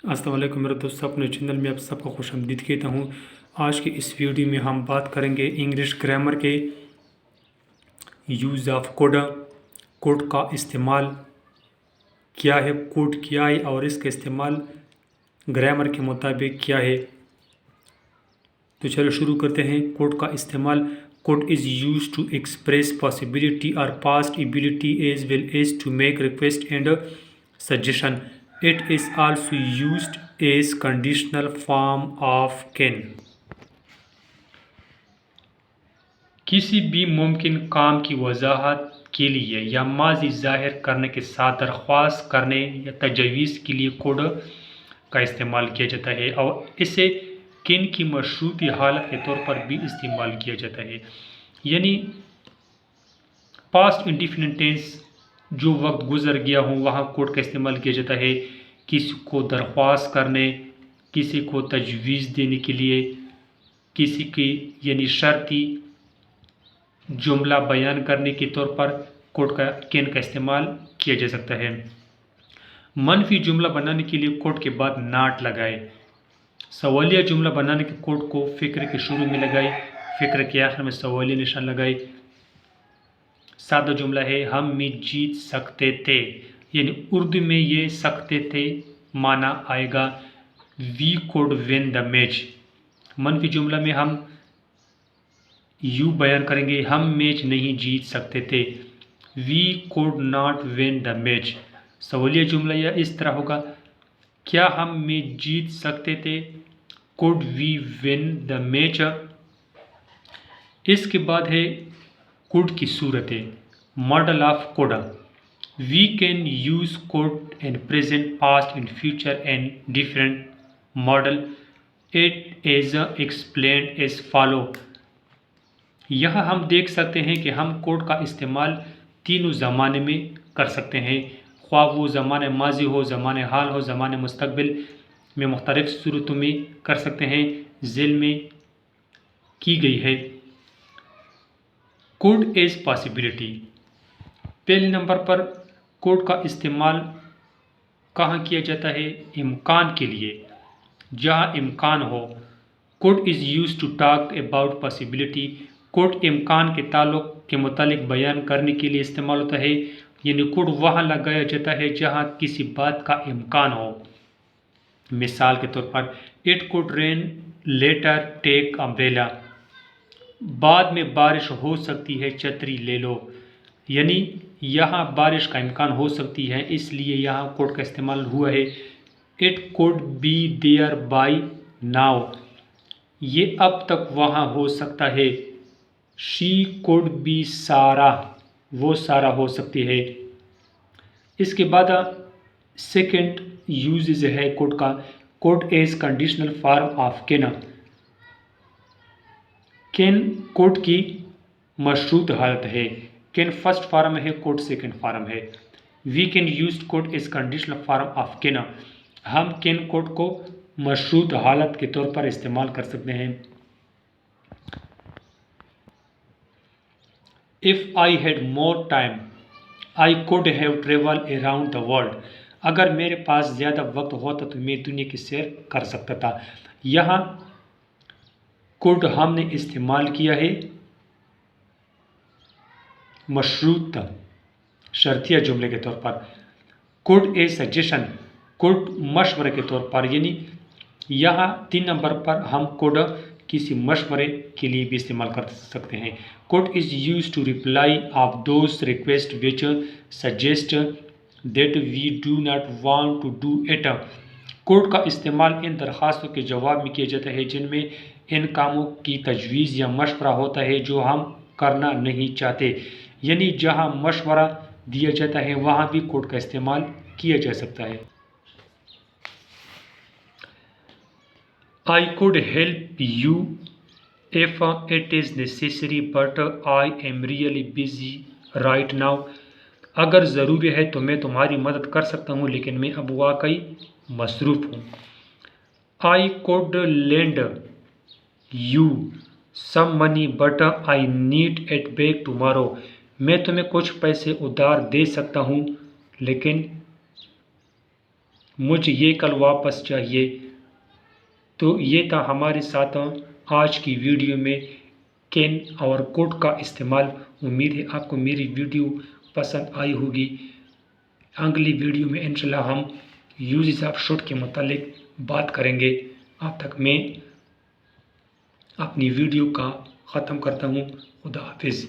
अस्सलाम वालेकुम मेरे दोस्तों, अपने चैनल में आप सबको खुश आमदीद कहता हूँ। आज के इस वीडियो में हम बात करेंगे इंग्लिश ग्रामर के यूज़ ऑफ कोड। कोड का इस्तेमाल क्या है, कोड क्या है और इसका इस्तेमाल ग्रामर के मुताबिक क्या है। तो चलो शुरू करते हैं। कोड का इस्तेमाल। Could is use to express possibility और past ability as well as to make request and suggestion. It is also used as conditional form of can. किसी भी मुमकिन काम की वजाहत के लिए या माजी ज़ाहिर करने के साथ दरख्वास्त करने या तजवीज़ के लिए कोड का इस्तेमाल किया जाता है और इसे किन की मशरूती हालत के तौर पर भी इस्तेमाल किया जाता है। यानी पास्ट इंडिफिनिट टेंस, जो वक्त गुजर गया हो वहाँ कोड का इस्तेमाल किया जाता है किसी को दरख्वास्त करने, किसी को तजवीज़ देने के लिए, किसी की यानी शर्ती जुमला बयान करने के तौर पर कोड का कैन का इस्तेमाल किया जा सकता है। मनफी जुमला बनाने के लिए कोड के बाद नाट लगाए। सवालिया जुमला बनाने के कोड को फ़िक्र के शुरू में लगाए, फ़िक्र के आखिर में सवालिया निशान लगाए। सादा जुमला है हम में जीत सकते थे, यानी उर्दू में ये सकते थे माना आएगा we could win the match. मनफी जुमला में हम यू बयान करेंगे हम मैच नहीं जीत सकते थे, we could not win the match. सवालिया जुमला या इस तरह होगा क्या हम मैच जीत सकते थे, could we win the match. इसके बाद है कोड की सूरतें। Modal of could. We can use could in present, past and future and different modal. It is explained as follow. यहाँ हम देख सकते हैं कि हम कोड का इस्तेमाल तीनों ज़माने में कर सकते हैं, ख्वाह वो ज़माने माजी हो, ज़माने हाल हो, ज़माने मुस्तकबिल में मुख्तलिफ़ सूरतों में कर सकते हैं। ज़िल में की गई है। Could as possibility. पहले नंबर पर कोड का इस्तेमाल कहाँ किया जाता है, इम्कान के लिए, जहाँ इम्कान हो। Could is use to talk about possibility. Could इम्कान के ताल्लुक के मुतालिक बयान करने के लिए इस्तेमाल होता है, यानी कोड वहाँ लगाया जाता है जहाँ किसी बात का इम्कान हो। मिसाल के तौर पर it could rain later take umbrella. बाद में बारिश हो सकती है छतरी ले लो, यानी यहाँ बारिश का इम्कान हो सकती है, इसलिए यहाँ कोड का इस्तेमाल हुआ है। It could be there by now. ये अब तक वहाँ हो सकता है। शी कुड बी सारा। वो सारा हो सकती है। इसके बाद सेकंड यूजेज है कोड का। Could as conditional form of can. Can could की मशरूत हालत है। कैन फर्स्ट फॉर्म है, कोड सेकंड फॉर्म है। We can use could as conditional form of can. हम कैन कोड को मशरूत हालत के तौर पर इस्तेमाल कर सकते हैं। If I had more time I could have travel around the world. अगर मेरे पास ज़्यादा वक्त होता तो मैं दुनिया की सैर कर सकता था। यहाँ कोड हमने इस्तेमाल किया है मशरूत शर्तिया जुमले के तौर पर। कोड ए सजेशन, कोड मशवरे के तौर पर, यानी यहाँ 3 नंबर पर हम कोड किसी मशवरे के लिए भी इस्तेमाल कर सकते हैं। Could is use to reply of those request which suggest that we do not want to do it. Could का इस्तेमाल इन दरख्वास्तों के जवाब में किया जाता है जिनमें इन कामों की तजवीज़ या मशवरा होता है जो हम करना नहीं चाहते, यानी जहाँ मशवरा दिया जाता है वहाँ भी कोड का इस्तेमाल किया जा सकता है। I could help you if it is necessary but I am really busy right now. अगर ज़रूरी है तो मैं तुम्हारी मदद कर सकता हूँ, लेकिन मैं अब वाकई मसरूफ़ हूँ। I could lend you some money but I need it back tomorrow. मैं तुम्हें कुछ पैसे उधार दे सकता हूँ, लेकिन مجھے یہ کل واپس چاہیے۔ تو یہ تھا ہمارے ساتھ آج کی ویڈیو میں کین اور کوڈ کا استعمال۔ امید ہے آپ کو میری ویڈیو پسند آئی ہوگی۔ اگلی ویڈیو میں انشاءاللہ ہم یوزز آف شوڈ کے متعلق بات کریں گے۔ اب تک میں اپنی ویڈیو کا ختم کرتا ہوں۔ خدا حافظ۔